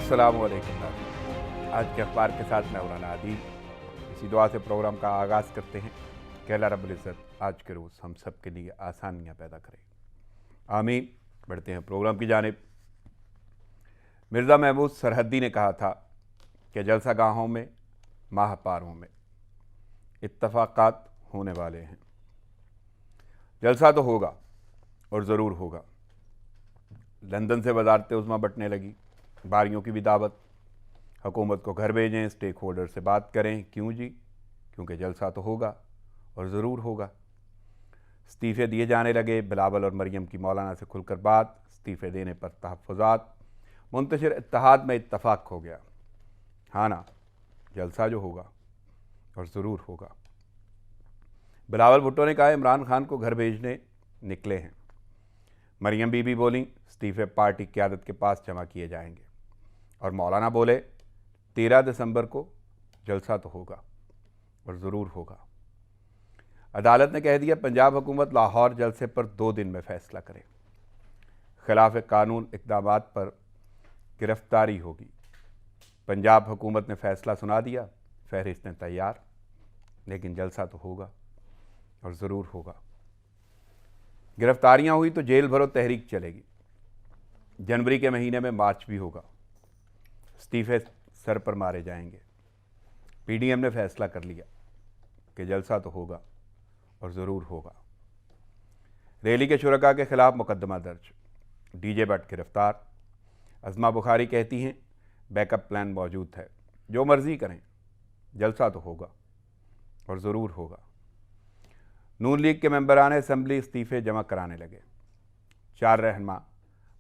अस्सलामुअलैकुम। आज के अखबार के साथ मैं मौलाना आदिल। इसी दुआ से प्रोग्राम का आगाज़ करते हैं कि अल्लाह रब्बुल इज़्ज़त आज के रोज़ हम सब के लिए आसानियाँ पैदा करें, आमीन। बढ़ते हैं प्रोग्राम की जानिब। मिर्ज़ा महमूद सरहद्दी ने कहा था कि जलसा गाहों में, माहपारों में इत्तफ़ाक़ात होने वाले हैं। जलसा तो होगा और ज़रूर होगा। लंदन से वज़ारत उज़्मा बंटने लगी, बारियों की भी दावत। हुकूमत को घर भेजें, स्टेक होल्डर से बात करें। क्यों जी? क्योंकि जलसा तो होगा और ज़रूर होगा। इस्तीफ़े दिए जाने लगे। बिलावल और मरियम की मौलाना से खुलकर बात, इस्तीफ़े देने पर तहफ़्फ़ुज़ात, मुंतशिर इत्तेहाद में इत्तफ़ाक़ हो गया। हाँ ना, जलसा जो होगा और ज़रूर होगा। बिलावल भुट्टो ने कहा इमरान खान को घर भेजने निकले हैं। मरियम बीबी बोली इस्तीफ़े पार्टी क़यादत के पास जमा किए जाएंगे। और मौलाना बोले 13 दिसंबर को जलसा तो होगा और ज़रूर होगा। अदालत ने कह दिया पंजाब हुकूमत लाहौर जलसे पर 2 दिन में फ़ैसला करे। खिलाफ कानून इक़दामात पर गिरफ्तारी होगी। पंजाब हुकूमत ने फ़ैसला सुना दिया, फहरिस्तें तैयार, लेकिन जलसा तो होगा और ज़रूर होगा। गिरफ्तारियां हुई तो जेल भरो तहरीक चलेगी। जनवरी के महीने में मार्च भी होगा। इस्तीफ़े सर पर मारे जाएंगे। पीडीएम ने फैसला कर लिया कि जलसा तो होगा और ज़रूर होगा। रैली के शुरका के खिलाफ मुकदमा दर्ज, डीजे भट्ट गिरफ्तार। अज़मा बुखारी कहती हैं बैकअप प्लान मौजूद है, जो मर्ज़ी करें, जलसा तो होगा और ज़रूर होगा। नून लीग के मेंबरान असम्बली इस्तीफ़े जमा कराने लगे। 4 रहनुमा,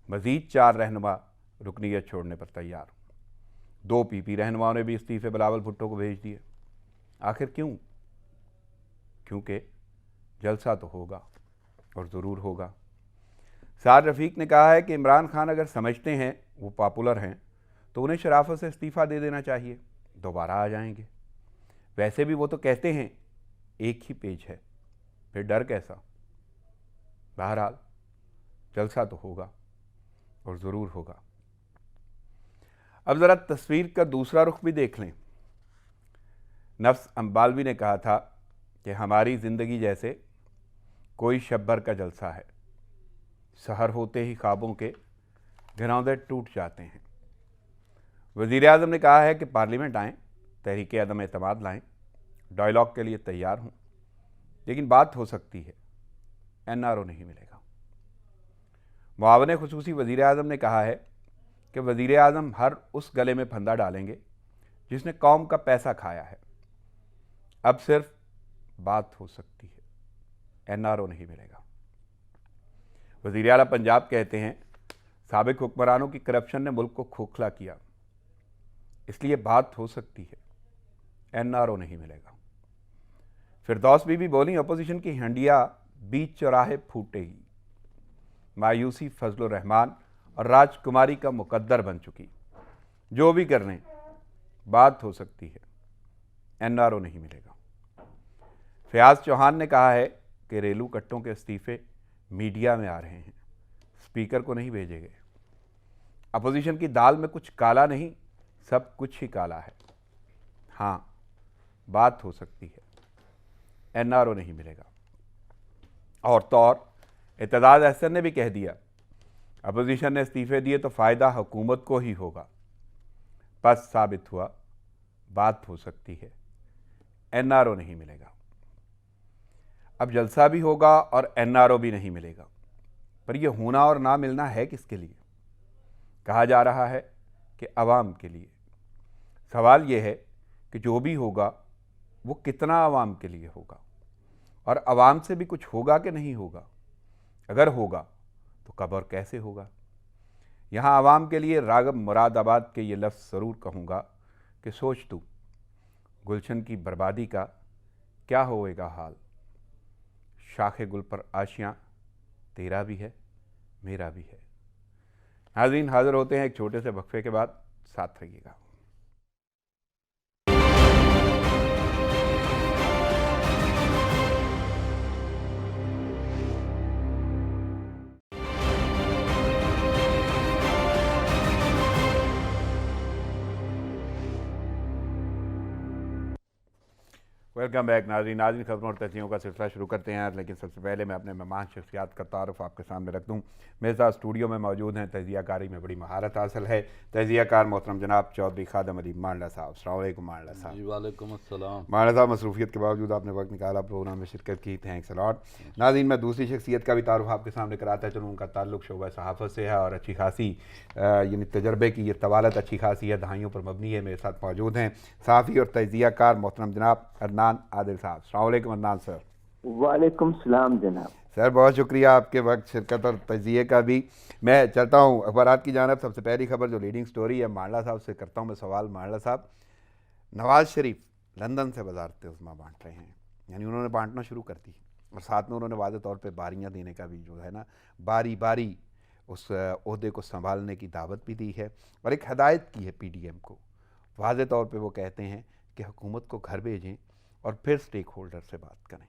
मज़ीद 4 रहनुमा रुकनीयत छोड़ने पर तैयार। 2 पीपी रहनुमाओं ने भी इस्तीफ़े बिलावल भुट्टो को भेज दिए। आखिर क्यों? क्योंकि जलसा तो होगा और ज़रूर होगा। साद रफ़ीक ने कहा है कि इमरान खान अगर समझते हैं वो पॉपुलर हैं तो उन्हें शराफत से इस्तीफ़ा दे देना चाहिए, दोबारा आ जाएंगे। वैसे भी वो तो कहते हैं एक ही पेज है, फिर डर कैसा। बहरहाल जलसा तो होगा और ज़रूर होगा। अब ज़रा तस्वीर का दूसरा रुख भी देख लें। नफ्स अम्बालवी ने कहा था कि हमारी ज़िंदगी जैसे कोई शब्बर का जलसा है, सहर होते ही ख्वाबों के घरौंदे टूट जाते हैं। वज़ीर आज़म ने कहा है कि पार्लियामेंट आएँ, तहरीक अदम एतमाद लाएँ, डायलॉग के लिए तैयार हूँ, लेकिन बात हो सकती है एनआरओ नहीं मिलेगा। मुआवन खुसूसी वज़ीर आज़म ने कहा है कि वज़ीर आज़म हर उस गले में फंदा डालेंगे जिसने कौम का पैसा खाया है। अब सिर्फ बात हो सकती है, एनआरओ नहीं मिलेगा। वज़ीर आला पंजाब कहते हैं साबिक हुक्मरानों की करप्शन ने मुल्क को खोखला किया, इसलिए बात हो सकती है, एनआरओ नहीं मिलेगा। फिरदौस बीबी बोली अपोजिशन की हंडिया बीच चौराहे फूटेगी। मायूसी फजलुर रहमान और राजकुमारी का मुकद्दर बन चुकी। जो भी कर लें, बात हो सकती है, एनआरओ नहीं मिलेगा। फयाज चौहान ने कहा है कि रेलू कट्टों के इस्तीफे मीडिया में आ रहे हैं, स्पीकर को नहीं भेजे गए। अपोजिशन की दाल में कुछ काला नहीं, सब कुछ ही काला है। हाँ, बात हो सकती है, एनआरओ नहीं मिलेगा। और तो और इत्तेदाद अहसन ने भी कह दिया अपोजिशन ने इस्तीफे दिए तो फ़ायदा हुकूमत को ही होगा। बस साबित हुआ बात हो सकती है, एनआरओ नहीं मिलेगा। अब जलसा भी होगा और एनआरओ भी नहीं मिलेगा, पर यह होना और ना मिलना है किसके लिए? कहा जा रहा है कि अवाम के लिए। सवाल यह है कि जो भी होगा वो कितना अवाम के लिए होगा और अवाम से भी कुछ होगा कि नहीं होगा। अगर होगा तो कब और कैसे होगा। यहाँ अवाम के लिए रागब मुरादाबाद के ये लफ्ज़ ज़रूर कहूँगा कि सोच तू गुलशन की बर्बादी का क्या होएगा हाल। शाखे गुल पर आशियाँ तेरा भी है, मेरा भी है। नाज़रीन, हाज़िर होते हैं एक छोटे से वक्फे के बाद, साथ रहिएगा। वेलकम बैक नाज़रीन खबरों और तस्वीरों का सिलसिला शुरू करते हैं। लेकिन सबसे पहले मैं अपने मेहमान शख्सियात का तारुफ आपके सामने रख दूँ। मेरे साथ स्टूडियो में मौजूद हैं, तज़ियाकारी में बड़ी महारत हासिल है, तज़ियाकार मोहतरम जनाब चौधरी खादम अली मांडला साहब। अस्सलाम वालेकुम मांडला साहब। जी वालेकुम अस्सलाम। मांडला साहब, मसरूफियत के बावजूद आपने वक्त निकाला, प्रोग्राम में शिरकत की, थैंक्स अलॉट। नाज़रीन, मैं दूसरी शख्सियत का भी तारुफ आपके सामने कराता चलूँ। उनका ताल्लुक शोबा सहाफ़त से है और अच्छी खासी यानी तजर्बे की ये तवालत अच्छी खासी है, दहाइयों पर मबनी है। मेरे साथ मौजूद हैं सहाफ़ी और तज़ियाकार मोहतरम जनाब अदनान आदिल साहब। अस्सलाम वालेकुम अदनान सर। वालेकुम सलाम जनाब। सर बहुत शुक्रिया आपके वक्त, शिरकत और तजिए का भी। मैं चलता हूँ अखबारात की जानब। सबसे पहली खबर जो लीडिंग स्टोरी है, मांडला साहब से करता हूँ मैं सवाल। मांडला साहब, नवाज़ शरीफ लंदन से वजारत उज़्मा बांट रहे हैं, यानी उन्होंने बांटना शुरू कर दी और साथ में उन्होंने वाज़े तौर पे बारियाँ देने का भी जो है ना, बारी बारी उस ओहदे को संभालने की दावत भी दी है और एक हदायत की है PDM को। वाज़े तौर पे वो कहते हैं कि हुकूमत को घर भेजें और फिर स्टेक होल्डर से बात करें।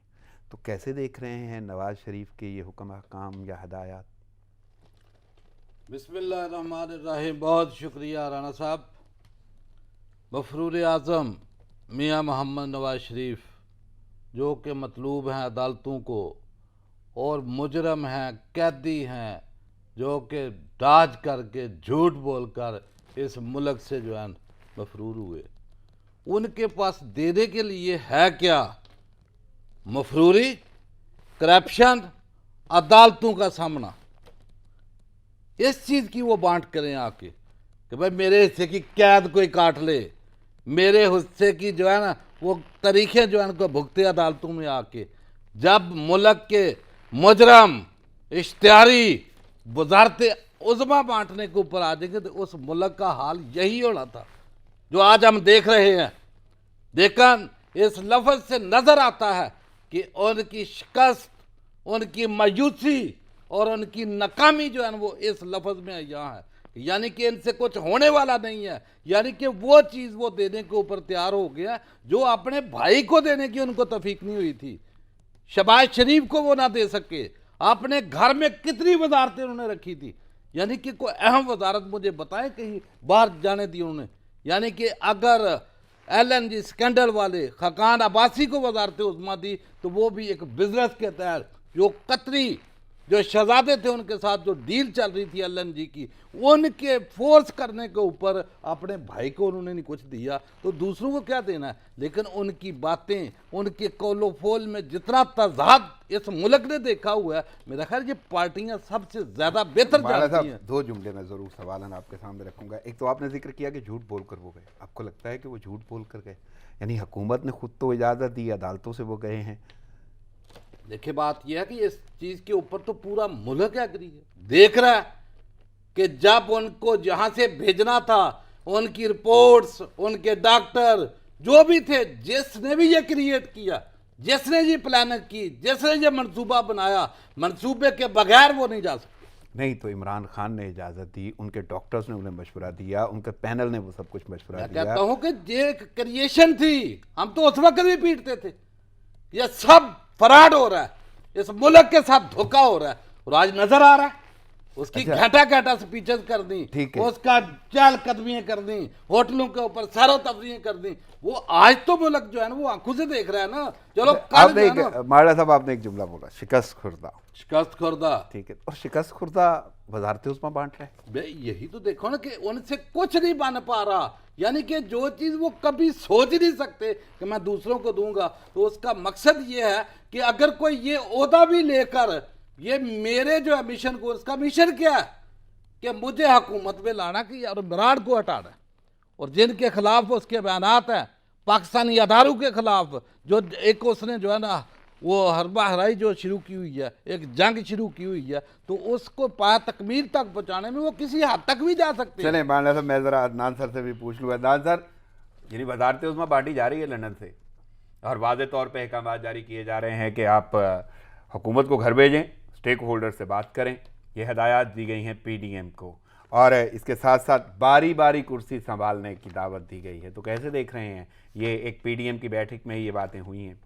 तो कैसे देख रहे हैं नवाज़ शरीफ के ये हुक्म अहकाम या हदायत? बिस्मिल्लाहिर्रहमानिर्रहीम। बहुत शुक्रिया राना साहब। मफरूर आज़म मियाँ मोहम्मद नवाज शरीफ जो कि मतलूब हैं अदालतों को और मुजरम हैं, कैदी हैं, जो कि डाज करके झूठ बोलकर इस मुल्क से जो है मफरूर हुए, उनके पास देने के लिए है क्या? मफरूरी, करप्शन, अदालतों का सामना। इस चीज़ की वो बांट करें आके कि भाई मेरे हिस्से की कैद कोई काट ले, मेरे हिस्से की जो है ना वो तरीके जो है उनको भुगते अदालतों में आके। जब मुल्क के मुजरम इश्तिहारी वजारत उज़्मा बांटने के ऊपर आ जाएंगे तो उस मुल्क का हाल यही होना था जो आज हम देख रहे हैं। लेकिन इस लफ्ज़ से नज़र आता है कि उनकी शिकस्त, उनकी मायूसी और उनकी नाकामी जो है वो इस लफ्ज़ में यहाँ है, यानी कि इनसे कुछ होने वाला नहीं है। यानी कि वो चीज़ वो देने के ऊपर तैयार हो गया जो अपने भाई को देने की उनको तौफीक नहीं हुई थी। शहबाज शरीफ को वो ना दे सके। अपने घर में कितनी वजारतें उन्होंने रखी थी, यानी कि कोई अहम वजारत मुझे बताएं कहीं बाहर जाने दी उन्होंने? यानी कि अगर LNG स्कैंडल वाले खकान अब्बासी को वजारत उज़्मा दी तो वो भी एक बिजनेस के तहत जो कतरी जो शहजादे थे उनके साथ जो डील चल रही थी LNG की, उनके फोर्स करने के ऊपर अपने भाई को उन्होंने नहीं कुछ दिया तो दूसरों को क्या देना है। लेकिन उनकी बातें, उनके कौलोफोल में जितना तजाद इस मुल्क ने देखा हुआ है, मेरा ख्याल ये पार्टियां सबसे ज्यादा बेहतर जानती हैं। दो जुमले में ज़रूर सवाल आपके सामने रखूंगा। एक तो आपने जिक्र किया कि झूठ बोल कर वो गए, आपको लगता है कि वो झूठ बोल कर गए? यानी हुकूमत ने खुद तो इजाज़त दी, अदालतों से वो गए हैं। देखिए बात यह है कि इस चीज़ के ऊपर तो पूरा मुल्क एग्री है, देख रहा है कि जब उनको जहां से भेजना था उनकी रिपोर्ट्स, उनके डॉक्टर जो भी थे, जिसने भी ये क्रिएट किया, जिसने ये प्लानिंग की, जिसने ये मंसूबा बनाया, मंसूबे के बगैर वो नहीं जा सकते। नहीं तो इमरान खान ने इजाज़त दी, उनके डॉक्टर्स ने उन्हें मशवरा दिया, उनके पैनल ने वो सब कुछ मशवरा दिया। कहता हूं कि ये एक क्रिएशन थी, हम तो उस वक्त भी पीटते थे। ये सब फराड हो रहा है, इस मुल्क के साथ धोखा हो रहा है और आज नजर आ रहा है। उसकी घाटा घाटा स्पीचेस कर दी, उसका चहल कदमियां कर दी, होटलों के ऊपर सैरो तफरीहें कर दी। वो आज तो मुल्क जो है ना वो आंखों से देख रहा है ना। चलो माड़ा साहब आपने एक जुमला बोला, शिकस्त खुर्दा। शिकस्त खुर्दा, ठीक है। और शिकस्त खुर्दा वजारत उज़्मा बांट रहे हैं। यही तो देखो ना कि उनसे कुछ नहीं बन पा रहा। यानी कि जो चीज़ वो कभी सोच ही नहीं सकते कि मैं दूसरों को दूंगा, तो उसका मकसद ये है कि अगर कोई ये ओहदा भी लेकर ये मेरे जो है मिशन को, उसका मिशन क्या है कि मुझे हुकूमत में लाना कि और इमरान को हटाना, और जिनके खिलाफ उसके बयानात हैं पाकिस्तानी अदारों के खिलाफ, जो एक उसने जो है ना वो हरबा हराई जो शुरू की हुई है, एक जंग शुरू की हुई है, तो उसको पाया तकमील तक पहुँचाने में वो किसी हद तक भी जा सकते हैं। चले माना साहब, मैं ज़रा अदनान सर से भी पूछ लूँ। अदनान सर, यानी वजारत उज़्मा बांटी जा रही है लंदन से और वाज़े तौर पे अहकाम जारी किए जा रहे हैं कि आप हुकूमत को घर भेजें, स्टेक होल्डर से बात करें। ये हदायत दी गई हैं PDM को और इसके साथ साथ बारी बारी कुर्सी संभालने की दावत दी गई है। तो कैसे देख रहे हैं ये, एक PDM की बैठक में ये बातें हुई हैं?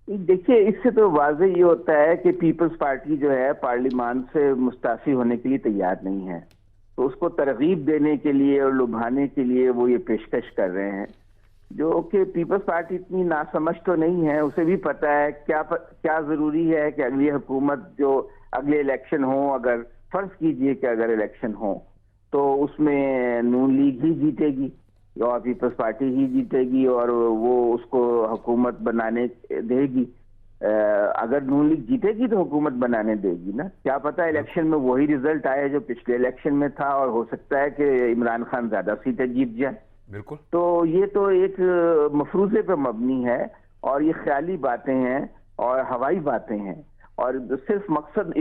देखिए, इससे तो वाज़े ये होता है कि पीपल्स पार्टी जो है पार्लियामान से मुस्ताफ़ी होने के लिए तैयार नहीं है, तो उसको तरगीब देने के लिए और लुभाने के लिए वो ये पेशकश कर रहे हैं। जो कि पीपल्स पार्टी इतनी नासमझ तो नहीं है, उसे भी पता है क्या जरूरी है कि अगली हुकूमत जो अगले इलेक्शन हो, अगर फर्ज कीजिए कि अगर इलेक्शन हो तो उसमें नून लीग ही जीतेगी और पीपल्स पार्टी ही जीतेगी और वो उसको हुकूमत बनाने देगी। अगर नून लीग जीतेगी तो हुकूमत बनाने देगी ना। क्या पता इलेक्शन में वही रिजल्ट आए जो पिछले इलेक्शन में था, और हो सकता है कि इमरान खान ज्यादा सीटें जीत जाए। बिल्कुल। तो ये तो एक मफरूजे पे मबनी है और ये ख्याली बातें हैं और हवाई बातें हैं, और सिर्फ मकसद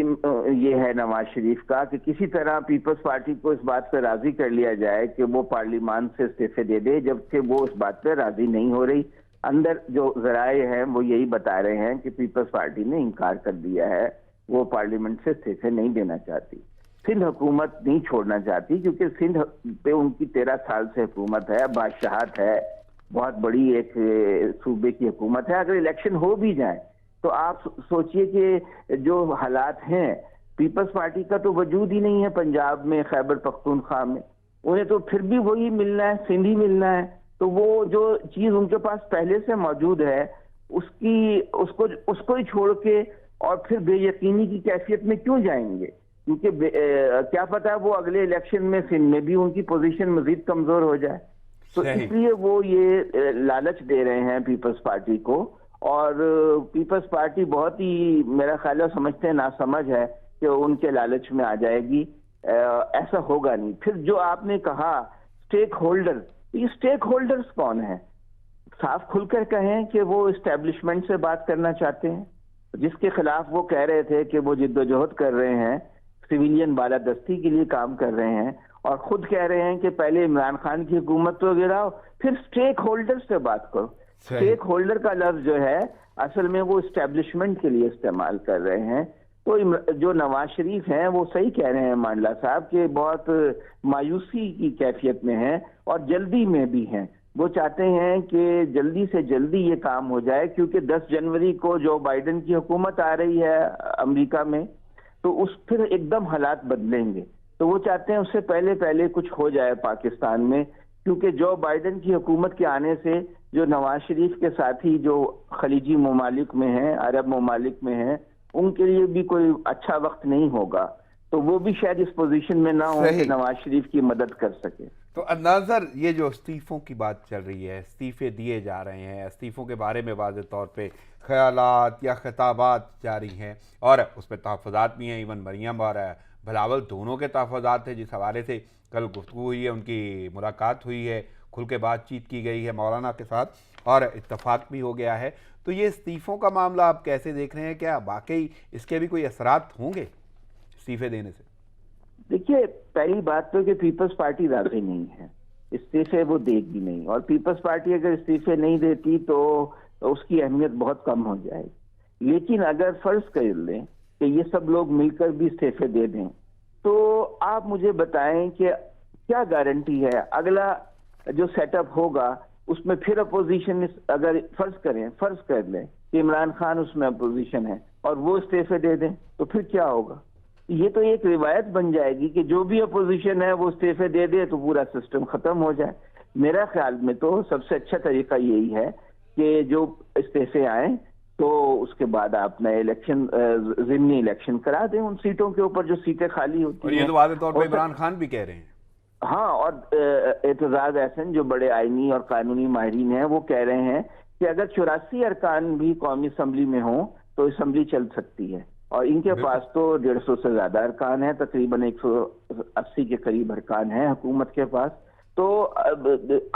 ये है नवाज शरीफ का कि किसी तरह पीपल्स पार्टी को इस बात पे राजी कर लिया जाए कि वो पार्लियामान से इस्तीफे दे दे, जबकि वो इस बात पे राजी नहीं हो रही। अंदर जो जराए हैं वो यही बता रहे हैं कि पीपल्स पार्टी ने इनकार कर दिया है, वो पार्लियामेंट से इस्तीफे नहीं देना चाहती, सिंध हुकूमत नहीं छोड़ना चाहती, क्योंकि सिंध पे उनकी 13 साल से हुकूमत है, बादशाहत है, बहुत बड़ी एक सूबे की हुकूमत है। अगर इलेक्शन हो भी जाए तो आप सोचिए कि जो हालात हैं, पीपल्स पार्टी का तो वजूद ही नहीं है पंजाब में, खैबर पख्तूनख्वा में, उन्हें तो फिर भी वही मिलना है, सिंध ही मिलना है। तो वो जो चीज उनके पास पहले से मौजूद है उसको ही छोड़ के और फिर बेयकीनी की कैफियत में क्यों जाएंगे, क्योंकि क्या पता है वो अगले इलेक्शन में सिंध में भी उनकी पोजीशन मजीद कमजोर हो जाए। तो इसलिए वो ये लालच दे रहे हैं पीपल्स पार्टी को, और पीपल्स पार्टी बहुत ही मेरा ख्याल है समझते हैं नासमझ है कि उनके लालच में आ जाएगी। ऐसा होगा नहीं। फिर जो आपने कहा स्टेक होल्डर, ये स्टेक होल्डर्स कौन है? साफ खुलकर कहें कि वो इस्टेब्लिशमेंट से बात करना चाहते हैं, जिसके खिलाफ वो कह रहे थे कि वो जिद्दोजहद कर रहे हैं, सिविलियन बालादस्ती के लिए काम कर रहे हैं, और खुद कह रहे हैं कि पहले इमरान खान की हुकूमत तो गिराओ फिर स्टेक होल्डर से बात करो। स्टेक होल्डर का लफ्ज जो है असल में वो इस्टेब्लिशमेंट के लिए इस्तेमाल कर रहे हैं। तो जो नवाज शरीफ हैं वो सही कह रहे हैं मांडला साहब कि बहुत मायूसी की कैफियत में हैं और जल्दी में भी हैं। वो चाहते हैं कि जल्दी से जल्दी ये काम हो जाए, क्योंकि 10 जनवरी को जो बाइडेन की हुकूमत आ रही है अमेरिका में, तो उस फिर एकदम हालात बदलेंगे। तो वो चाहते हैं उससे पहले पहले कुछ हो जाए पाकिस्तान में, क्योंकि जो बाइडेन की हुकूमत के आने से जो नवाज शरीफ के साथी जो खलीजी ममालिक में हैं, अरब ममालिक में हैं, उनके लिए भी कोई अच्छा वक्त नहीं होगा। तो वो भी शायद इस पोजीशन में ना हो कि नवाज शरीफ की मदद कर सके। तो अदनान सर, ये जो इस्तीफों की बात चल रही है, इस्तीफे दिए जा रहे हैं, इस्तीफों के बारे में वाज़ेह तौर पे ख्यालात या खिताबात जारी हैं और उसमें तहफ़्फ़ुज़ात भी हैं। इवन मरियम और बिलावल दोनों के तहफ़्फ़ुज़ात हैं। जिस हवाले से कल गुफ्तगू हुई है, उनकी मुलाकात हुई है, खुल के बातचीत की गई है मौलाना के साथ और इत्तफाक भी हो गया है। तो ये इस्तीफ़ों का मामला आप कैसे देख रहे हैं? क्या वाकई इसके भी कोई असरात होंगे इस्तीफे देने से? देखिए, पहली बात तो कि पीपल्स पार्टी राजी नहीं है, इस्तीफे वो देगी नहीं, और पीपल्स पार्टी अगर इस्तीफे नहीं देती तो उसकी अहमियत बहुत कम हो जाएगी। लेकिन अगर फर्ज कर लें कि ये सब लोग मिलकर भी इस्तीफे दे दें, तो आप मुझे बताएं कि क्या गारंटी है अगला जो सेटअप होगा उसमें फिर अपोजिशन, अगर फर्ज कर लें कि इमरान खान उसमें अपोजिशन है और वो इस्तीफे दे दें, तो फिर क्या होगा? ये तो एक रिवायत बन जाएगी कि जो भी अपोजिशन है वो इस्तीफे दे दे तो पूरा सिस्टम खत्म हो जाए। मेरा ख्याल में तो सबसे अच्छा तरीका यही है कि जो इस्तीफे आए तो उसके बाद आप नए इलेक्शन, ज़िमनी इलेक्शन करा दें उन सीटों के ऊपर जो सीटें खाली होती हैं। और ये तो वाज़ेह तौर पे इमरान खान भी कह रहे हैं। हाँ, और एतजाज एहसन जो बड़े आईनी और कानूनी माहिरीन हैं वो कह रहे हैं कि अगर 84 अरकान भी कौमी असम्बली में हो तो असम्बली चल सकती है, और इनके पास तो 150 से ज्यादा अरकान है, तकरीबन 180 के करीब अरकान है हुकूमत के पास। तो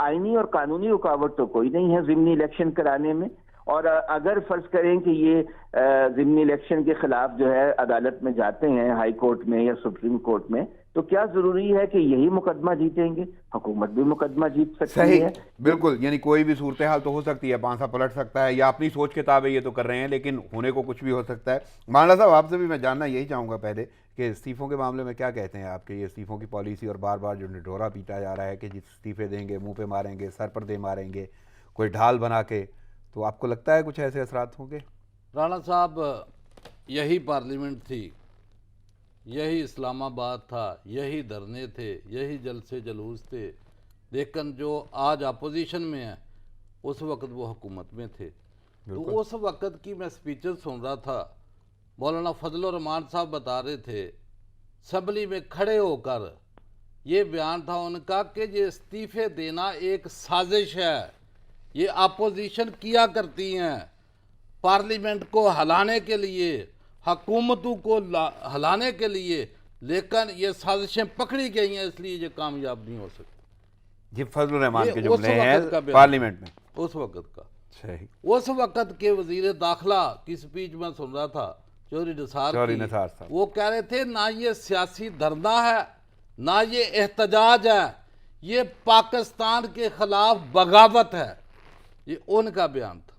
आईनी और कानूनी रुकावट तो कोई नहीं है ज़िमनी इलेक्शन कराने में। और अगर फर्ज करें कि ये ज़िमनी इलेक्शन के खिलाफ जो है अदालत में जाते हैं, हाई कोर्ट में या सुप्रीम कोर्ट में, तो क्या जरूरी है कि यही मुकदमा जीतेंगे? हुकूमत भी मुकदमा जीत सकती है। बिल्कुल, यानी कोई भी सूरत हाल तो हो सकती है, पांसा पलट सकता है या अपनी सोच के ताबे ये तो कर रहे हैं, लेकिन होने को कुछ भी हो सकता है। मांडला साहब, आपसे भी मैं जानना यही चाहूँगा पहले कि इस्तीफ़ों के मामले में क्या कहते हैं आपके? ये इस्तीफ़ों की पॉलिसी और बार बार जो निढोरा पीटा जा रहा है कि जिस इस्तीफ़े देंगे मुँह पे मारेंगे, सर पर दे मारेंगे, कोई ढाल बना के, तो आपको लगता है कुछ ऐसे असरात होंगे? राणा साहब, यही पार्लियामेंट थी, यही इस्लामाबाद था, यही धरने थे, यही जलसे जलूस थे, लेकिन जो आज अपोजिशन में है उस वक्त वो हुकूमत में थे। तो बिल्कुल। उस वक्त की मैं स्पीचेस सुन रहा था, मौलाना फजलुर रहमान साहब बता रहे थे, असम्बली में खड़े होकर ये बयान था उनका कि ये इस्तीफे देना एक साजिश है, ये अपोजिशन किया करती हैं पार्लियामेंट को हिलाने के लिए, हुकूमतों को हिलाने के लिए, लेकिन ये साजिशें पकड़ी गई हैं, इसलिए ये कामयाब नहीं हो सकती। जी फजलुर रहमान ये के उस जुमले वक्त हैं का बयान पार्लियामेंट में। उस वक्त का, सही। उस वक्त के वजीर दाखिला की स्पीच में सुन रहा था, चौधरी चौधरी निसार निसार की, साहब। वो कह रहे थे ना ये सियासी धरना है, ना ये एहतजाज है, ये पाकिस्तान के खिलाफ बगावत है। ये उनका बयान था।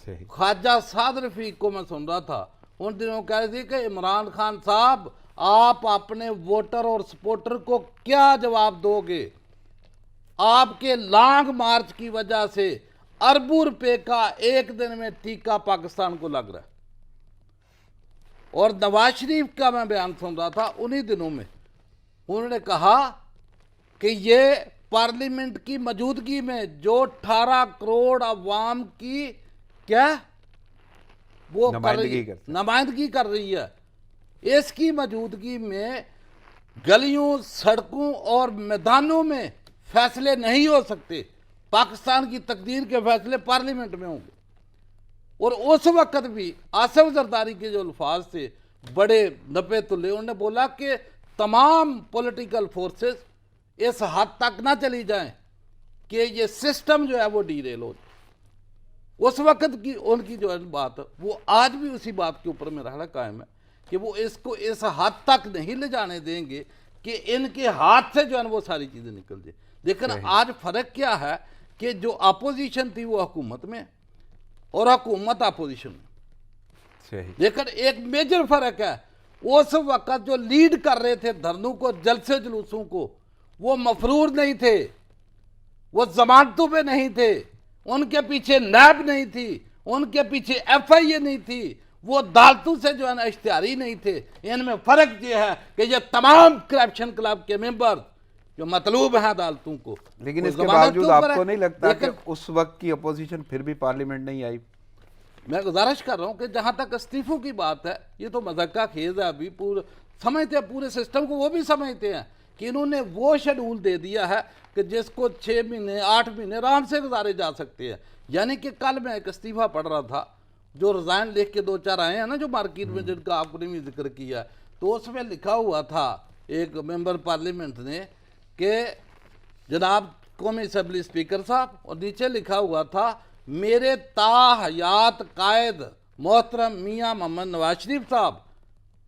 सही। ख्वाजा साद रफीक को मैं सुन रहा था, उन दिनों कह रहे थे कि इमरान खान साहब आप अपने वोटर और सपोर्टर को क्या जवाब दोगे, आपके लॉन्ग मार्च की वजह से अरबों रुपए का एक दिन में टीका पाकिस्तान को लग रहा है। और नवाज शरीफ का मैं बयान सुन रहा था उन्हीं दिनों में, उन्होंने कहा कि ये पार्लियामेंट की मौजूदगी में जो 18 करोड़ अवाम की क्या वो नुमाइंदगी कर रही है, इसकी मौजूदगी में गलियों, सड़कों और मैदानों में फैसले नहीं हो सकते, पाकिस्तान की तकदीर के फैसले पार्लियामेंट में होंगे। और उस वक्त भी आसिफ जरदारी के जो अल्फाज थे बड़े नपे तुले, उन्होंने बोला कि तमाम पॉलिटिकल फोर्सेस इस हद तक ना चली जाएं कि ये सिस्टम जो है वो डीरेल हो। उस वक्त की उनकी जो है बात, वो आज भी उसी बात के ऊपर में रहना कायम है कि वो इसको इस हद तक नहीं ले जाने देंगे कि इनके हाथ से जो है वो सारी चीज़ें निकल जाए। लेकिन आज फर्क क्या है कि जो अपोजिशन थी वो हुकूमत में और हुकूमत अपोजिशन में। सही। लेकिन एक मेजर फर्क है, उस वक्त जो लीड कर रहे थे धरनों को, जलसे जुलूसों को, वो मफरूर नहीं थे, वो जमानतों पे नहीं थे, उनके पीछे नैब नहीं थी, उनके पीछे FIA नहीं थी, वो अदालतों से जो है ना इश्तिहारी नहीं थे। इनमें फर्क ये है कि ये तमाम करप्शन क्लब के मेंबर जो मतलूब हैं अदालतों को, लेकिन वो इसके जमानत बावजूद के ऊपर आपको है। नहीं लगता कि लेकिन उस वक्त की अपोजिशन फिर भी पार्लियामेंट नहीं आई? मैं गुजारिश कर रहा हूं कि जहां तक इस्तीफों की बात है, ये तो मज़ाक़ा खेज है, अभी पूरे समझते हैं पूरे सिस्टम को, वो भी समझते हैं कि इन्होंने वो शेड्यूल दे दिया है कि जिसको 6 महीने 8 महीने आराम से गुजारे जा सकते हैं। यानी कि कल मैं एक इस्तीफा पढ़ रहा था, जो रिज़ाइन लिख के 2-4 आए हैं ना जो मार्केट में, जिनका आपने भी जिक्र किया, तो उसमें लिखा हुआ था एक मेंबर पार्लियामेंट ने कि जनाब कौमी असम्बली स्पीकर साहब, और नीचे लिखा हुआ था मेरे ताहयात कायद मोहतरम मियाँ मोहम्मद नवाज शरीफ साहब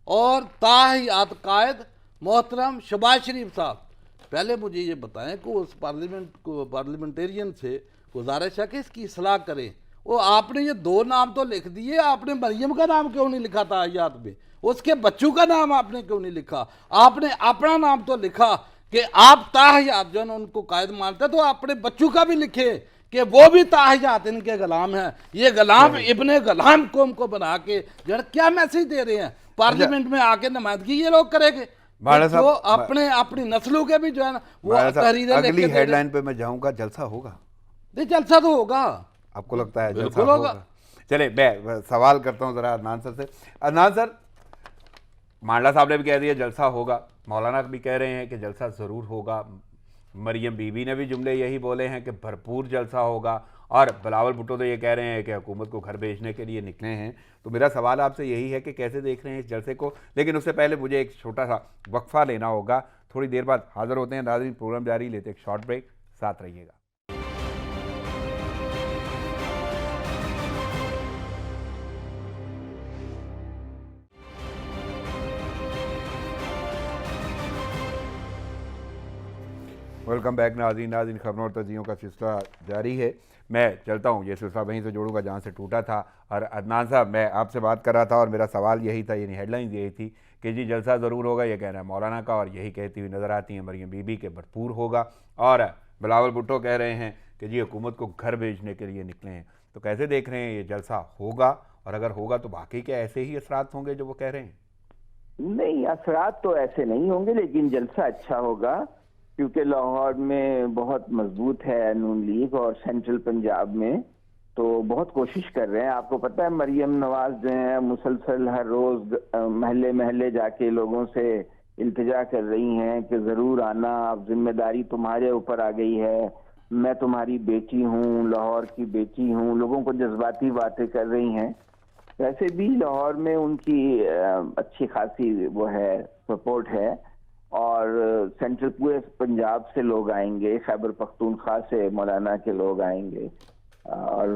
और ताहयात कायद मोहतरम शहबाज शरीफ साहब। पहले मुझे ये बताएं कि उस पार्लियामेंटेरियन से गुजारिश है कि इसकी इस्लाह करें। वो आपने ये 2 नाम तो लिख दिए, आपने मरियम का नाम क्यों नहीं लिखा ताहयात में, उसके बच्चों का नाम आपने क्यों नहीं लिखा, आपने अपना नाम तो लिखा कि आप ताहयात जो है उनको कायद मानते, तो अपने बच्चों का भी लिखे कि वो भी ताहयात इनके गुलाम हैं। ये गुलाम इब्ने गुलाम कौम को बना के जो है क्या मैसेज दे रहे हैं, पार्लियामेंट में आके नुमाइंदगी ये लोग करेंगे जो अपने अपनी नस्लों के भी जो है ना वो तहरीरें। अगली हेडलाइन पे मैं जाऊंगा, जलसा होगा? नहीं, जलसा तो होगा। आपको लगता है बिल्कुल जलसा होगा? चले मैं सवाल करता हूं जरा अदनान सर से। अदनान सर, मांडला साहब ने भी कह दिया जलसा होगा, मौलाना भी कह रहे हैं कि जलसा ज़रूर होगा, मरियम बीबी ने भी जुमले यही बोले हैं कि भरपूर जलसा होगा, और बिलावल भुट्टो तो ये कह रहे हैं कि हुकूमत को घर भेजने के लिए निकले हैं। तो मेरा सवाल आपसे यही है कि कैसे देख रहे हैं इस जलसे को। लेकिन उससे पहले मुझे एक छोटा सा वक्फा लेना होगा, थोड़ी देर बाद हाजिर होते हैं। नाज़रीन, प्रोग्राम जारी, लेते एक शॉर्ट ब्रेक, साथ रहिएगा। वेलकम बैक नाज़रीन, खबरों और तज़ियों का सिलसिला जारी है। मैं चलता हूँ, ये सिलसिला वहीं से जोड़ूंगा जहाँ से टूटा था। और अदनान साहब, मैं आपसे बात कर रहा था और मेरा सवाल यही था, यानी हेडलाइन यही थी कि जी जलसा ज़रूर होगा, ये कहना है मौलाना का, और यही कहती हुई नज़र आती हैं मरियम बीबी के भरपूर होगा, और बिलावल भुट्टो कह रहे हैं कि जी हुकूमत को घर भेजने के लिए निकले हैं। तो कैसे देख रहे हैं, ये जलसा होगा, और अगर होगा तो बाकी क्या ऐसे ही असरात होंगे जो वो कह रहे हैं? नहीं, असरात तो ऐसे नहीं होंगे, लेकिन जलसा अच्छा होगा, क्योंकि लाहौर में बहुत मजबूत है नून लीग और सेंट्रल पंजाब में तो बहुत कोशिश कर रहे हैं। आपको पता है मरियम नवाज जो है मुसलसल हर रोज महल्ले महल्ले जाके लोगों से इल्तिजा कर रही हैं कि जरूर आना, अब जिम्मेदारी तुम्हारे ऊपर आ गई है, मैं तुम्हारी बेटी हूँ, लाहौर की बेटी हूँ, लोगों को जज्बाती बातें कर रही हैं। वैसे भी लाहौर में उनकी अच्छी खासी वो है सपोर्ट है और सेंट्रल पूरे पंजाब से लोग आएंगे, खैबर पख्तूनख्वा से मौलाना के लोग आएंगे। और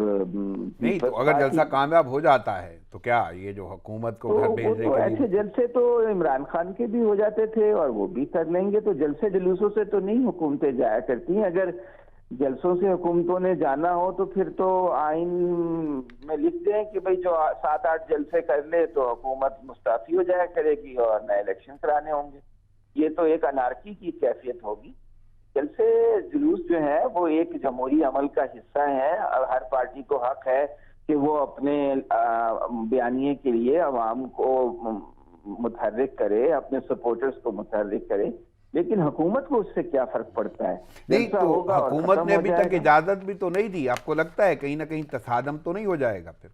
नहीं तो अगर जलसा कामयाब हो जाता है तो क्या ये जो हुकूमत को घर भेजने के ऐसे जलसे तो इमरान खान के भी हो जाते थे और वो भी कर लेंगे, तो जलसे जुलूसों से तो नहीं हुकूमतें जाया करती हैं। अगर जलसों से हुकूमतों ने जाना हो तो फिर तो आइन में लिख दें कि भाई जो 7-8 जलसे कर ले तो हुकूमत मुस्ताफी हो जाया करेगी और नए इलेक्शन कराने होंगे। ये तो एक अनारकी की कैफियत होगी। जलसे जुलूस जो है वो एक जमहूरी अमल का हिस्सा है और हर पार्टी को हक है कि वो अपने बयानिए के लिए अवाम को मुतहर्रिक करे, अपने सपोर्टर्स को मुतहर्रिक करे, लेकिन हुकूमत को उससे क्या फर्क पड़ता है? नहीं तो हुकूमत ने अभी तक इजाजत भी तो नहीं दी। आपको लगता है कहीं ना कहीं तसादम तो नहीं हो जाएगा फिर?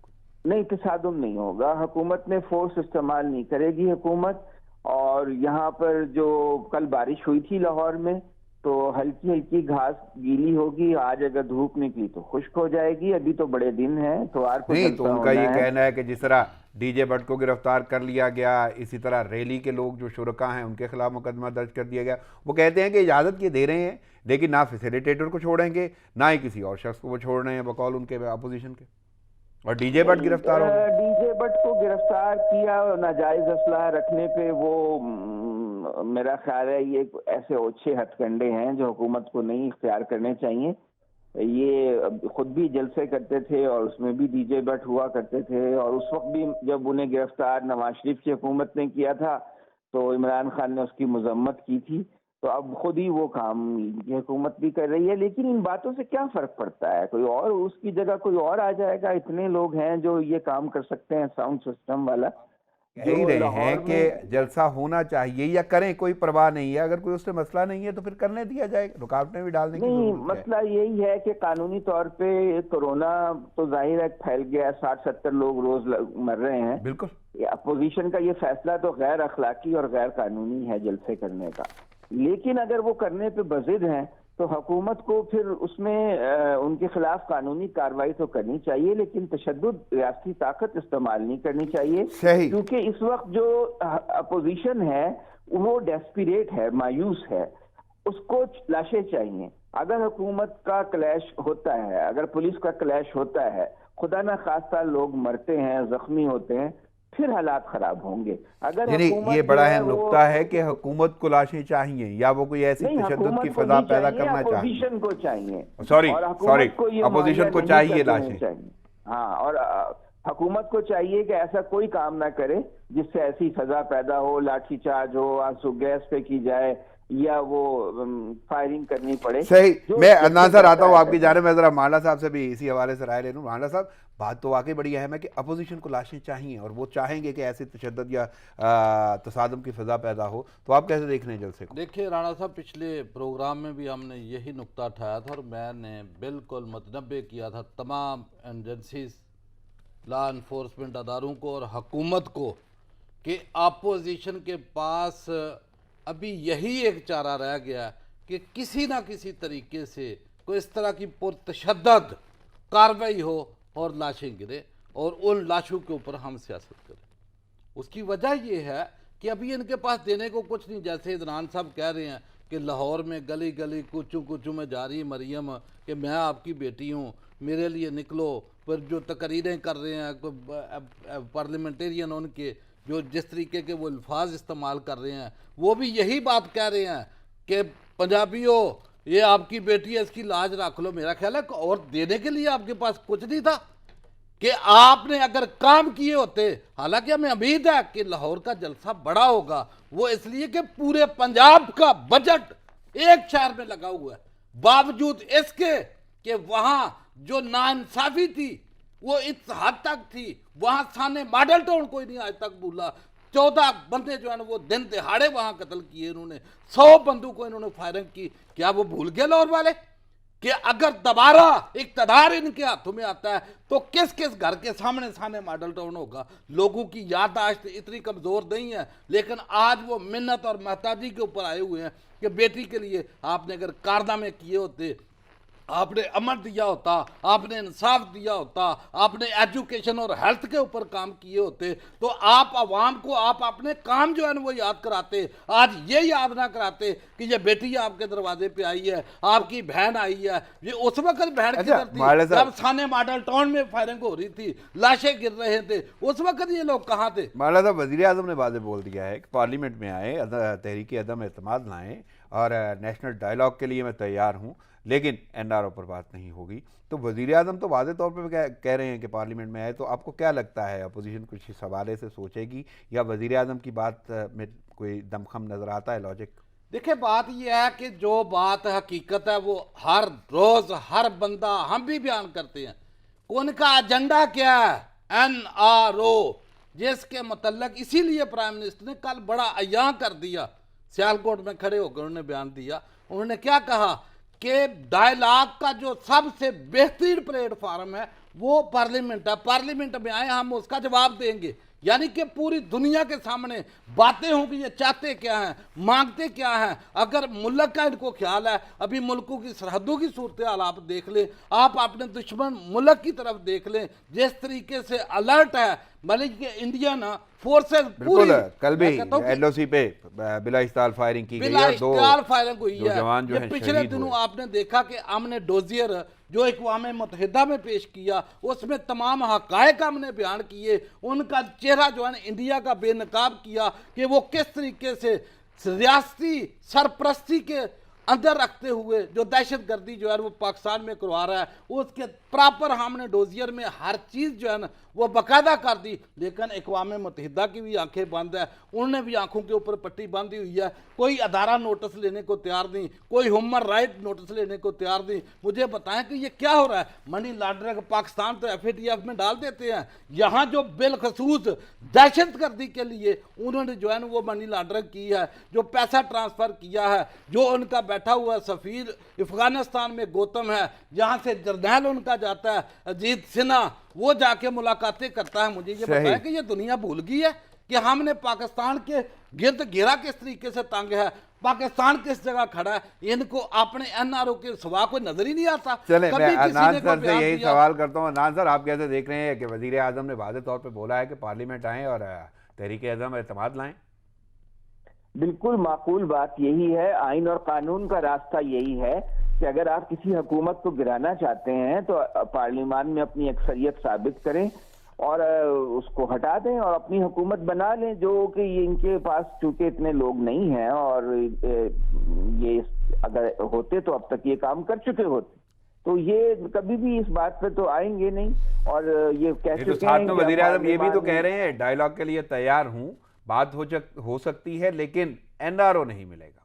नहीं, तसादुम नहीं होगा। हुकूमत ने फोर्स इस्तेमाल नहीं करेगी हुकूमत। और यहाँ पर जो कल बारिश हुई थी लाहौर में तो हल्की हल्की घास गीली होगी, आज अगर धूप निकली तो खुश्क हो जाएगी। अभी तो बड़े दिन हैं तो नहीं तो उनका ये कहना है कि जिस तरह डीजे भट्ट को गिरफ्तार कर लिया गया, इसी तरह रैली के लोग जो शुरका हैं उनके खिलाफ मुकदमा दर्ज कर दिया गया। वो कहते हैं कि इजाज़त ये दे रहे हैं लेकिन ना फैसिलिटेटर को छोड़ेंगे ना ही किसी और शख्स को वो छोड़ रहे हैं बकौल उनके अपोजिशन के। और डीजे भट्ट गिरफ्तार हो गए। डीजे भट्ट को गिरफ्तार किया नाजायज असलाह रखने पे वो मेरा ख्याल है ये ऐसे ओछे हथकंडे हैं जो हुकूमत को नहीं इख्तियार करने चाहिए। ये खुद भी जलसे करते थे और उसमें भी डीजे भट्ट हुआ करते थे और उस वक्त भी जब उन्हें गिरफ्तार नवाज शरीफ की हुकूमत ने किया था तो इमरान खान ने उसकी मजम्मत की थी। तो अब खुद ही वो काम ये हुकूमत भी कर रही है, लेकिन इन बातों से क्या फर्क पड़ता है? कोई और उसकी जगह कोई और आ जाएगा। इतने लोग हैं जो ये काम कर सकते हैं साउंड सिस्टम वाला। कह रहे हैं कि जलसा होना चाहिए या करें, कोई परवाह नहीं है। अगर कोई उससे मसला नहीं है तो फिर करने दिया जाएगा, रुकावटें भी डालने की नहीं। जरूरत है। मसला यही है कि कानूनी तौर पे कोरोना तो जाहिर है फैल गया, 60-70 लोग रोज मर रहे हैं। बिल्कुल अपोजिशन का ये फैसला तो गैर अखलाकी और गैर कानूनी है जलसे करने का, लेकिन अगर वो करने पे बजिद हैं तो हुकूमत को फिर उसमें उनके खिलाफ कानूनी कार्रवाई तो करनी चाहिए, लेकिन तशद्दुद रियासती ताकत इस्तेमाल नहीं करनी चाहिए। क्योंकि इस वक्त जो अपोजिशन है वो डेस्परेट है, मायूस है, उसको लाशें चाहिए। अगर हुकूमत का क्लैश होता है, अगर पुलिस का क्लैश होता है, खुदा ना खास्ता लोग मरते हैं, जख्मी होते हैं, फिर हालात खराब होंगे। अगर ये बड़ा अहम नुक्ता है कि हुकूमत को लाशें चाहिए या वो कोई ऐसी तशद्दुद की फजा पैदा करना चाहिए। अपोजिशन को चाहिए, सॉरी अपोजिशन को चाहिए लाशें। हाँ, और हुकूमत को चाहिए कि ऐसा कोई काम ना करे जिससे ऐसी फजा पैदा हो, लाठीचार्ज हो, आंसू गैस पे की जाए या वो फायरिंग करनी पड़े। सही। मैं अदनान सर आता हूँ आपकी जाने में, जरा मांडा साहब से भी इसी हवाले से राय ले लूँ। मांडा साहब, बात तो वाकई बड़ी अहम है कि अपोजिशन को लाशें चाहिए और वो चाहेंगे कि ऐसे तशद्दुद या तसादुम की फजा पैदा हो। तो आप कैसे देख रहे हैं जलसे को? देखिए राणा साहब, पिछले प्रोग्राम में भी हमने यही नुक्ता उठाया था और मैंने बिल्कुल मुतनब्बे किया था तमाम एजेंसीज, लॉ इन्फोर्समेंट अदारों को और हुकूमत को कि अपोजिशन के पास अभी यही एक चारा रह गया कि किसी ना किसी तरीके से कोई इस तरह की पुरतशद्दद कार्रवाई हो और लाशें गिरे और उन लाशों के ऊपर हम सियासत करें। उसकी वजह यह है कि अभी इनके पास देने को कुछ नहीं। जैसे इदरान साहब कह रहे हैं कि लाहौर में गली गली कुचू कुचू में जा रही है मरियम कि मैं आपकी बेटी हूँ, मेरे लिए निकलो। पर जो तकरीरें कर रहे हैं पार्लियामेंटेरियन उनके जो जिस तरीके के वो अल्फाज इस्तेमाल कर रहे हैं वो भी यही बात कह रहे हैं कि पंजाबियों ये आपकी बेटी है, इसकी लाज रख लो। मेरा ख्याल है और देने के लिए आपके पास कुछ नहीं था कि आपने अगर काम किए होते। हालांकि हमें उम्मीद है कि लाहौर का जलसा बड़ा होगा, वो इसलिए कि पूरे पंजाब का बजट एक शहर में लगा हुआ है, बावजूद इसके कि वहां जो नाइंसाफी थी वो इस हद तक थी। वहां सामने मॉडल टाउन कोई नहीं आज तक भूला, 14 बंदे जो है ना वो दिन दिहाड़े वहां कत्ल किए इन्होंने, 100 बंदूकों इन्होंने फायरिंग की। क्या वो भूल गए लाहौर वाले कि अगर दोबारा इक्तदार इनके हाथों में आता है तो किस किस घर के सामने सामने मॉडल टाउन होगा। लोगों की याददाश्त इतनी कमजोर नहीं है, लेकिन आज वो मिन्नत और महताजी के ऊपर आए हुए हैं कि बेटी के लिए आपने अगर कारनामे किए होते, आपने अमन दिया होता, आपने इंसाफ दिया होता, आपने एजुकेशन और हेल्थ के ऊपर काम किए होते, तो आप आवाम को आप अपने काम जो है ना वो याद कराते। आज ये याद ना कराते कि ये बेटी आपके दरवाजे पे आई है, आपकी बहन आई है। ये उस वक्त बहन किधर थी जब साने मॉडल टाउन में फायरिंग हो रही थी, लाशें गिर रहे थे, उस वक्त ये लोग कहाँ थे? माला साहब, वज़ीर आज़म ने वाज़ेह बोल दिया है कि पार्लियामेंट में आए, तहरीक अदम एतमाद लाएं और नेशनल डायलॉग के लिए मैं तैयार हूँ, लेकिन एनआरओ पर बात नहीं होगी। तो वज़ीर आज़म तो वाज़ेह तौर पे कह रहे हैं कि पार्लियामेंट में आए, तो आपको क्या लगता है अपोजिशन कुछ इस हवाले से सोचेगी या वज़ीर आज़म की बात में कोई दमखम नज़र आता है, लॉजिक? देखिए, बात यह है कि जो बात हकीकत है वो हर रोज हर बंदा, हम भी बयान करते हैं, उनका एजेंडा क्या है, एनआरओ, जिसके मतलब इसीलिए प्राइम मिनिस्टर ने कल बड़ा अयां कर दिया, सियालकोट में खड़े होकर उन्होंने बयान दिया। उन्होंने क्या कहा कि डायलॉग का जो सबसे बेहतरीन प्लेटफॉर्म है वो पार्लियामेंट है, पार्लियामेंट में आए हम उसका जवाब देंगे। यानी कि पूरी दुनिया के सामने बातें होंगी, ये चाहते क्या हैं, मांगते क्या हैं। अगर मुल्क का इनको ख्याल है, अभी मुल्कों की सरहदों की सूरत हाल आप देख लें, आप अपने दुश्मन मुल्क की तरफ देख लें, जिस तरीके से अलर्ट है मतलब कि इंडियन फोर्सेस पूरी। कल भी एलओसी पे बिलाइस्ताल फायरिंग की गई है, दो फायरिंग हुई है। जवान जो पिछले दिनों आपने देखा कि हमने डोजियर जो अक़वाम मुत्तहिदा में पेश किया, उसमें तमाम हक़ाइक़ हमने बयान किए, उनका चेहरा जो है इंडिया का बेनकाब किया कि वो किस तरीके से रियासती सरपरस्ती के अंदर रखते हुए जो दहशतगर्दी जो है वो पाकिस्तान में करवा रहा है, उसके प्रॉपर हमने डोजियर में हर चीज़ जो है ना वो बाकायदा कर दी। लेकिन अक़वाम मुत्तहिदा की भी आंखें बंद है, उन्होंने भी आंखों के ऊपर पट्टी बांधी हुई है। कोई अदारा नोटिस लेने को तैयार नहीं, कोई ह्यूमन राइट नोटिस लेने को तैयार नहीं। मुझे बताएं कि ये क्या हो रहा है? मनी लॉन्ड्रिंग पाकिस्तान तो FATF में डाल देते हैं, यहाँ जो बिलखसूस दहशतगर्दी के लिए उन्होंने जो है ना वो मनी लॉन्ड्रिंग की है, जो पैसा ट्रांसफ़र किया है, जो उनका बैठा हुआ सफ़ीर अफगानिस्तान में गौतम है, जहाँ से जर्नैल उनका जाता है अजीत सिन्हा, वो जाके मुलाकातें करता है। मुझे ये बताया कि ये दुनिया भूल गई है कि हमने पाकिस्तान के गिर्द घेरा किस तरीके से तंग है, पाकिस्तान किस जगह खड़ा है, इनको अपने एनआरओ के सिवा कोई नजर ही नहीं आता। चले मैं अदनान सर से यही सवाल करता हूँ। अदनान सर, आप कैसे देख रहे हैं कि वज़ीर आज़म ने वाज़ेह तौर पे बोला है कि पार्लियामेंट आएँ और तहरीक अदम एतमाद लाएं? बिल्कुल माकूल बात यही है, आइन और कानून का रास्ता यही है कि अगर आप किसी हुकूमत को गिराना चाहते हैं तो पार्लियामान में अपनी अक्सरियत साबित करें और उसको हटा दें और अपनी हुकूमत बना लें, जो कि इनके पास चूंकि इतने लोग नहीं हैं और ये अगर होते तो अब तक ये काम कर चुके होते, तो ये कभी भी इस बात पे तो आएंगे नहीं। और ये कह चुके हैं कि वज़ीर आज़म ये भी तो कह रहे हैं डायलॉग के लिए तैयार हूँ, बात हो सकती है लेकिन एनआरओ नहीं मिलेगा।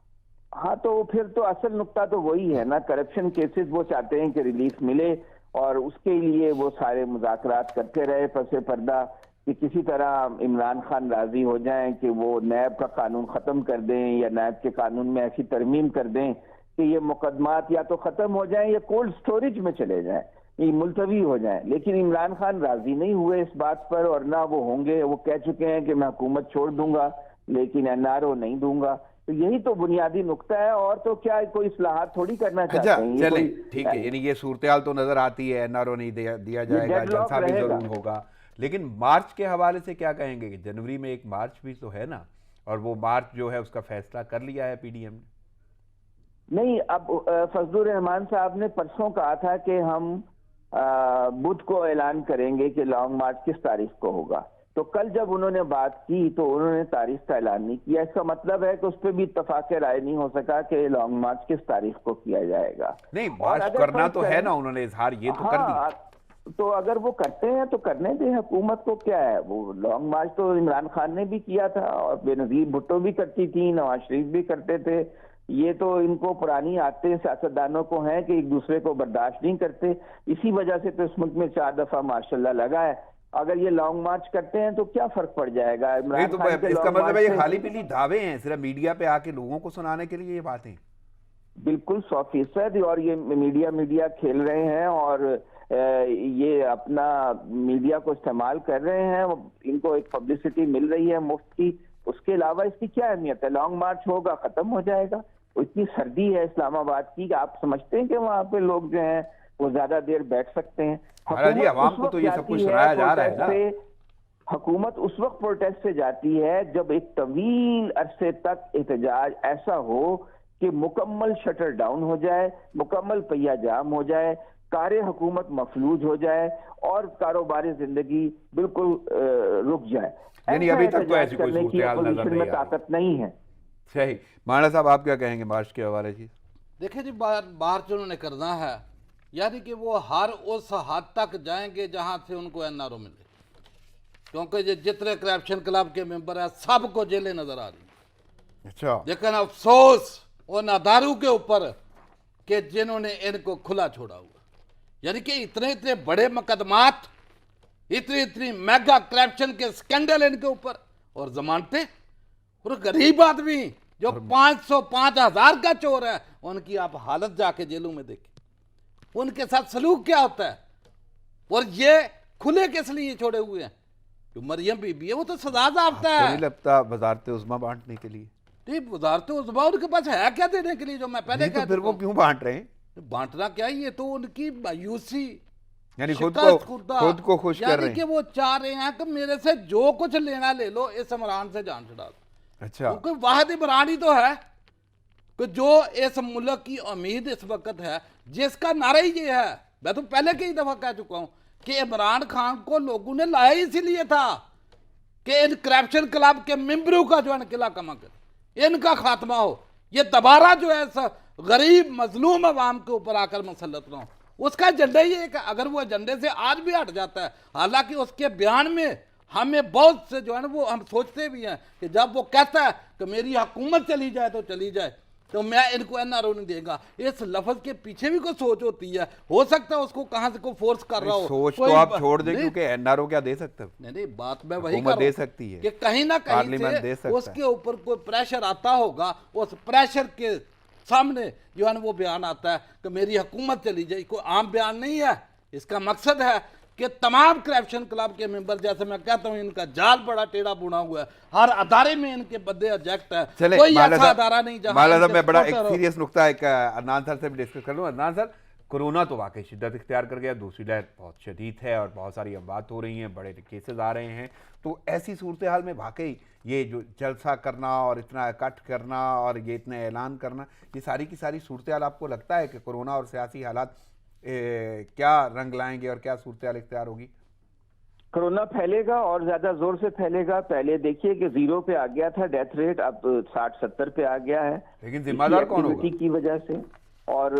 हाँ, तो फिर तो असल नुक्ता तो वही है ना, करप्शन केसेस वो चाहते हैं कि रिलीफ मिले और उसके लिए वो सारे मुज़ाकरात करते रहे पसे पर्दा कि किसी तरह इमरान खान राजी हो जाएं कि वो नैब का कानून ख़त्म कर दें या नैब के कानून में ऐसी तरमीम कर दें कि ये मुकदमात या तो ख़त्म हो जाएं या कोल्ड स्टोरेज में चले जाएं, ये मुलतवी हो जाएं। लेकिन इमरान खान राजी नहीं हुए इस बात पर और ना वो होंगे। वो कह चुके हैं कि मैं हुकूमत छोड़ दूंगा लेकिन एनआरओ नहीं दूंगा। तो यही तो बुनियादी नुक्ता है, और तो क्या कोई इस्लाहात थोड़ी करना चाहते हैं। चले ठीक है, यानी ये सूरत तो नजर आती है, एनआरओ नहीं दिया जाएगा, जलसा भी जरूर होगा। लेकिन मार्च के हवाले से क्या कहेंगे कि जनवरी में एक मार्च भी तो है ना, और वो मार्च जो है उसका फैसला कर लिया है PDM ने? नहीं, अब फजलुर रहमान साहब ने परसों कहा था कि हम बुध को ऐलान करेंगे कि लॉन्ग मार्च किस तारीख को होगा। तो कल जब उन्होंने बात की तो उन्होंने तारीख का ऐलान नहीं किया। इसका मतलब है कि उस पर भी इत्तफाक राय नहीं हो सका कि लॉन्ग मार्च किस तारीख को किया जाएगा। नहीं, मार्च करना तो है ना, उन्होंने इजहार ये तो कर दिया। तो अगर वो करते हैं तो करने दें, हुकूमत को क्या है। वो लॉन्ग मार्च तो इमरान खान ने भी किया था और बेनजीर भुट्टो भी करती थी, नवाज शरीफ भी करते थे। ये तो इनको पुरानी आदतें सियासतदानों को हैं कि एक दूसरे को बर्दाश्त नहीं करते। इसी वजह से तो इस मुल्क में 4 दफा माशाल्लाह लगा है अगर ये लॉन्ग मार्च करते हैं तो क्या फर्क पड़ जाएगा? नहीं इमरान तो खान के इसका लॉन्ग मतलब है मार्च ये से खाली पीली दावे हैं सिर्फ मीडिया पे आके लोगों को सुनाने के लिए ये बातें। बिल्कुल 100%। और ये मीडिया खेल रहे हैं और ये अपना मीडिया को इस्तेमाल कर रहे हैं, इनको एक पब्लिसिटी मिल रही है मुफ्त की। उसके अलावा इसकी क्या अहमियत है? लॉन्ग मार्च होगा, खत्म हो जाएगा। इतनी सर्दी है इस्लामाबाद की कि आप समझते हैं कि वहां पे लोग जो हैं वो ज्यादा देर बैठ सकते हैं? महाराज जी, हुकूमत अवाम उस को वक्त तो ये सब जाती कुछ है सुनाया जा रहा है प्रोटेस्ट ना। से, हुकूमत उस वक्त प्रोटेस्ट से जाती है जब एक तवील अरसे तक एहतजाज ऐसा हो कि मुकम्मल शटर डाउन हो जाए, मुकम्मल पहिया जाम हो जाए, कार्य हुकूमत मफलूज हो जाए और कारोबारी जिंदगी बिल्कुल रुक जाए। यानी ऐसा अभी तक तो एहतजाज ऐसी कोई करने की सूरत हाल नजर अपोजिशन नहीं में आ रही। ताकत नहीं है। सही। माना साहब, आप क्या कहेंगे मार्च के हवाले से? देखिए जी, मार्च उन्होंने करना है, यानी कि वो हर उस हद तक जाएंगे जहां से उनको एनआरओ मिले, क्योंकि ये जितने करप्शन क्लब के मेंबर हैं सबको जेलें नजर आ रही हैं। अच्छा। लेकिन अफसोस उन अदारों के ऊपर कि जिन्होंने इनको खुला छोड़ा हुआ, यानी कि इतने इतने बड़े मुकदमात, इतनी इतनी मेगा करप्शन के स्कैंडल इनके ऊपर, और जमानतें। और गरीब आदमी जो 500 5,000 का चोर है, उनकी आप हालत जाके जेलों में देखिए, उनके साथ सलूक क्या होता है। और ये खुले किस लिए छोड़े हुए हैं? जो मरियम बीबी है वो तो सजा जाता तो है। नहीं लगता वजारत उज़्मा बांटने के लिए? नहीं, वजारत उज़्मा उनके पास है क्या देने के लिए, जो मैं पहले नहीं तो कह फिर चुका वो हूं। क्यों बांट रहे हैं? बांटना क्या है, ये तो उनकी मायूसी, यानी शिकस्त खुर्दा, खुद को खुश कर रहे यानी कि हैं। वो चाह रहे हैं कि मेरे से जो कुछ लेना ले लो, इस इमरान से जान छुड़ा दो। अच्छा। क्योंकि वाहिद इमरान ही तो है कि जो इस मुल्क की उम्मीद इस वक्त है, जिसका नारा ही ये है, मैं तो पहले कई दफा कह चुका हूं कि इमरान खान को लोगों ने लाया इसीलिए था कि इन करप्शन क्लब के मेंबरों का जो इनकिला कमा कर इनका खात्मा हो, ये दोबारा जो है गरीब मजलूम अवाम के ऊपर आकर मुसल्लत ना हो। उसका एजेंडा ही है कि अगर वो एजेंडे से आज भी हट जाता है, हालांकि उसके बयान में हमें बहुत से जो है ना वो हम सोचते भी हैं कि जब वो कहता है कि मेरी हुकूमत चली जाए तो चली जाए, तो मैं इनको एनआरओ नहीं देगा, इस लफ्ज के पीछे भी कोई सोच होती है। हो सकता है उसको कहां से कोई फोर्स कर रहा हो। सोच कोई तो आप छोड़ दें, नहीं, क्योंकि एनआरओ क्या दे सकते हैं? नहीं बात मैं वही हुकूमत कर दे सकती है कि कहीं ना कहीं पार्लियामेंट दे से सकता उसके ऊपर कोई प्रेशर आता होगा, उस प्रेशर के सामने जो है ना वो बयान आता है कि मेरी हुकूमत चली जाए। कोई आम बयान नहीं है, इसका मकसद है कि तमाम करप्शन क्लब के मेंबर, जैसे मैं कहता हूं इनका जाल बड़ा टेढ़ा बुना हुआ है, हर अदारे में इनके बंदे एजेक्ट है, चले कोई माला ऐसा साहब, अदारा नहीं जहां माला साहब इनके मैं बड़ा एक supporter हो। सीरियस नुक्ता एक अदनान सर से भी डिस्कस कर लूँ। अदनान सर, कोरोना तो वाकई शिद्दत इख्तियार कर गया, दूसरी लहर बहुत शदीद है और बहुत सारी अफवाह हो रही हैं, बड़े केसेस आ रहे हैं। तो ऐसी सूरत हाल में वाकई ये जो जलसा करना और इतना इकट्ठ करना और ये इतने ऐलान करना, ये सारी की सारी सूरत हाल आपको लगता है कि कोरोना और सियासी हालात क्या रंग लाएंगे और क्या सूरत हाल इख्तियार होगी? कोरोना फैलेगा और ज्यादा जोर से फैलेगा। पहले देखिए कि 0 पे आ गया था डेथ रेट, अब 60-70 पे आ गया है। लेकिन जिम्मेदार कौन होगा? एक्टिविटी की वजह से, और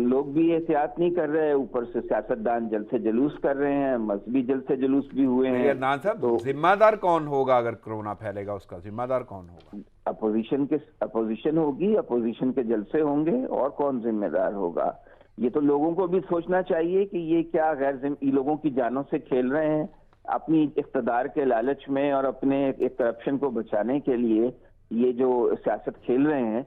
लोग भी एहतियात नहीं कर रहे हैं, ऊपर से सियासतदान जल्द से जुलूस कर रहे हैं, मजहबी जल्द से जुलूस भी हुए हैं। अदनान साहब, तो जिम्मेदार कौन होगा अगर कोरोना फैलेगा? उसका जिम्मेदार कौन होगा? अपोजिशन होगी, अपोजिशन के जलसे होंगे, और कौन जिम्मेदार होगा? ये तो लोगों को भी सोचना चाहिए कि ये क्या ये लोगों की जानों से खेल रहे हैं अपनी इख्तदार के लालच में, और अपने एक करप्शन को बचाने के लिए ये जो सियासत खेल रहे हैं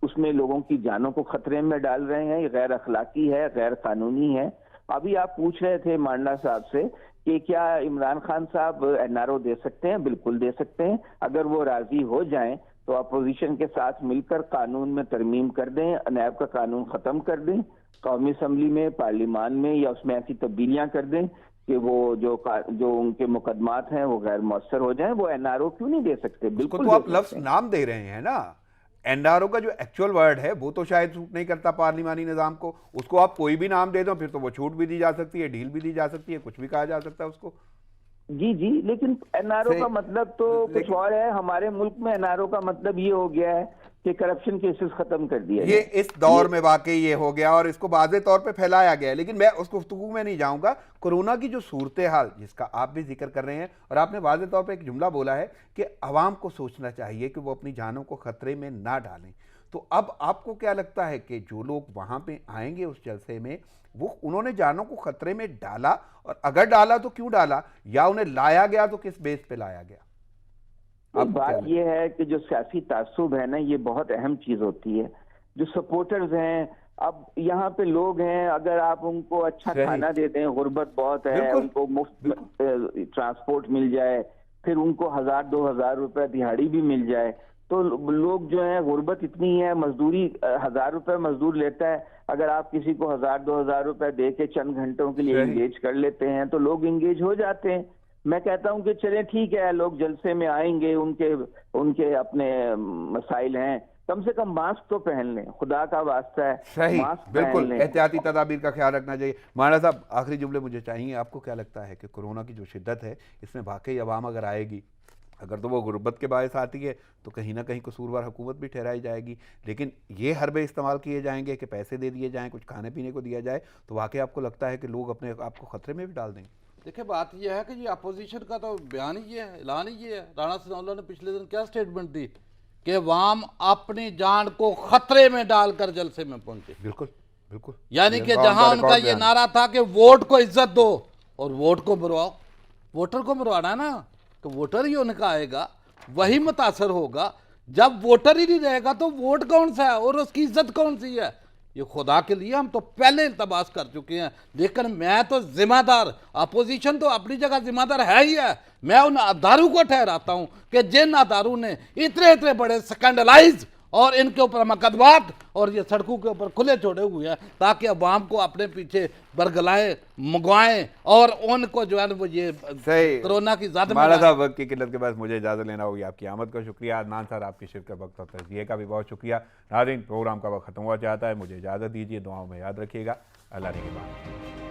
उसमें लोगों की जानों को खतरे में डाल रहे हैं। ये गैर अखलाकी है, गैर कानूनी है। अभी आप पूछ रहे थे मांडा साहब से कि क्या इमरान खान साहब एनआरओ दे सकते हैं? बिल्कुल दे सकते हैं, अगर वो राजी हो जाएं तो अपोजिशन के साथ मिलकर कानून में तरमीम कर दें, नैब का कानून खत्म कर दें, कौमी असम्बली में, पार्लियामान में, या उसमें ऐसी तब्दीलियां कर दें कि वो जो उनके मुकदमात हैं वो गैर मौसर हो जाएं। वो एनआरओ क्यों नहीं दे सकते? बिल्कुल तो आप दे लफ्ज सकते हैं। नाम दे रहे हैं ना, एनआरओ का जो एक्चुअल वर्ड है वो तो शायद सूट नहीं करता पार्लिमानी निजाम को। उसको आप कोई भी नाम दे दो, फिर तो वो छूट भी दी जा सकती है, ढील भी दी जा सकती है, कुछ भी कहा जा सकता है उसको। जी जी, लेकिन एनआरओ का मतलब तो कुछ और है। हमारे मुल्क में एनआरओ का मतलब ये हो गया है कि करप्शन केसेस खत्म कर दिया ये इस दौर में वाकई ये हो गया और इसको वाज़े तौर पे फैलाया गया है। लेकिन मैं उस गुफ्तगू में नहीं जाऊंगा। कोरोना की जो सूरत हाल जिसका आप भी जिक्र कर रहे हैं, और आपने वाज़े तौर पे एक जुमला बोला है कि अवाम को सोचना चाहिए कि वो अपनी जानों को खतरे में ना डालें, तो अब आपको क्या लगता है कि जो लोग वहां पे आएंगे उस जलसे में, वो उन्होंने जानों को खतरे में डाला, और अगर डाला तो क्यों डाला, या उन्हें लाया गया तो किस बेस पे लाया गया? अब बात यह है कि जो सियासी तासुब है ना, ये बहुत अहम चीज होती है। जो सपोर्टर्स हैं, अब यहाँ पे लोग हैं, अगर आप उनको अच्छा खाना दे दें, गुर्बत बहुत है, उनको मुफ्त ट्रांसपोर्ट मिल जाए, फिर उनको 1000-2000 रुपए दिहाड़ी भी मिल जाए, तो लोग जो है, गुर्बत इतनी है, मजदूरी 1000 रुपए मजदूर लेता है, अगर आप किसी को 1000-2000 रुपए दे के चंद घंटों के लिए इंगेज कर लेते हैं तो लोग इंगेज हो जाते हैं। मैं कहता हूं कि चले ठीक है, लोग जलसे में आएंगे, उनके अपने मसाइल हैं, कम से कम मास्क तो पहन लें, खुदा का वास्ता है। सही, मास्क बिल्कुल एहतियाती तदाबीर का ख्याल रखना चाहिए। माना साहब, आखिरी जुमले मुझे चाहिए, आपको क्या लगता है कि कोरोना की जो शिद्दत है, इसमें वाकई अवाम अगर आएगी, अगर तो वो गुर्बत के बायस आती है, तो कहीं ना कहीं कसूरवार हुकूमत भी ठहराई जाएगी, लेकिन ये हरबे इस्तेमाल किए जाएंगे कि पैसे दे दिए जाएं, कुछ खाने पीने को दिया जाए, तो वाकई आपको लगता है कि लोग अपने आप को खतरे में भी डाल देंगे? देखिए, बात यह है कि ये अपोजिशन का तो बयान ही ये है, ऐलान ही ये है। राणा सनाउल्लाह ने पिछले दिन क्या स्टेटमेंट दी कि वाम अपनी जान को खतरे में डालकर जलसे में पहुंचे। बिल्कुल बिल्कुल, यानी कि जहां उनका ये नारा था कि वोट को इज्जत दो और वोट को मरवाओ, वोटर को मरवाना है ना, तो वोटर ही उनका आएगा, वही मुतासर होगा। जब वोटर ही नहीं रहेगा तो वोट कौन सा है और उसकी इज्जत कौन सी है? ये खुदा के लिए हम तो पहले इल्तबास कर चुके हैं, लेकिन मैं तो जिम्मेदार, अपोजिशन तो अपनी जगह जिम्मेदार है ही है। मैं उन अदारों को ठहराता हूं कि जिन अदारों ने इतने इतने बड़े स्कैंडलाइज और इनके ऊपर मुकदमात और ये सड़कों के ऊपर खुले छोड़े हुए हैं, ताकि अवाम को अपने पीछे बरगलाएं, मंगवाएं और उनको जो है वो ये कोरोना की ज़्यादा माला साहब, वक्त की किल्लत के बाद मुझे इजाज़त लेना होगी। आपकी आमद का शुक्रिया। अदनान साहब, आपकी शिरकत वक्त और तजज़िये का भी बहुत शुक्रिया। नाज़रीन, प्रोग्राम का वक्त ख़त्म हुआ चाहता है, मुझे इजाज़त दीजिए, दुआओं में याद रखिएगा। अल्लाह ने के बाद।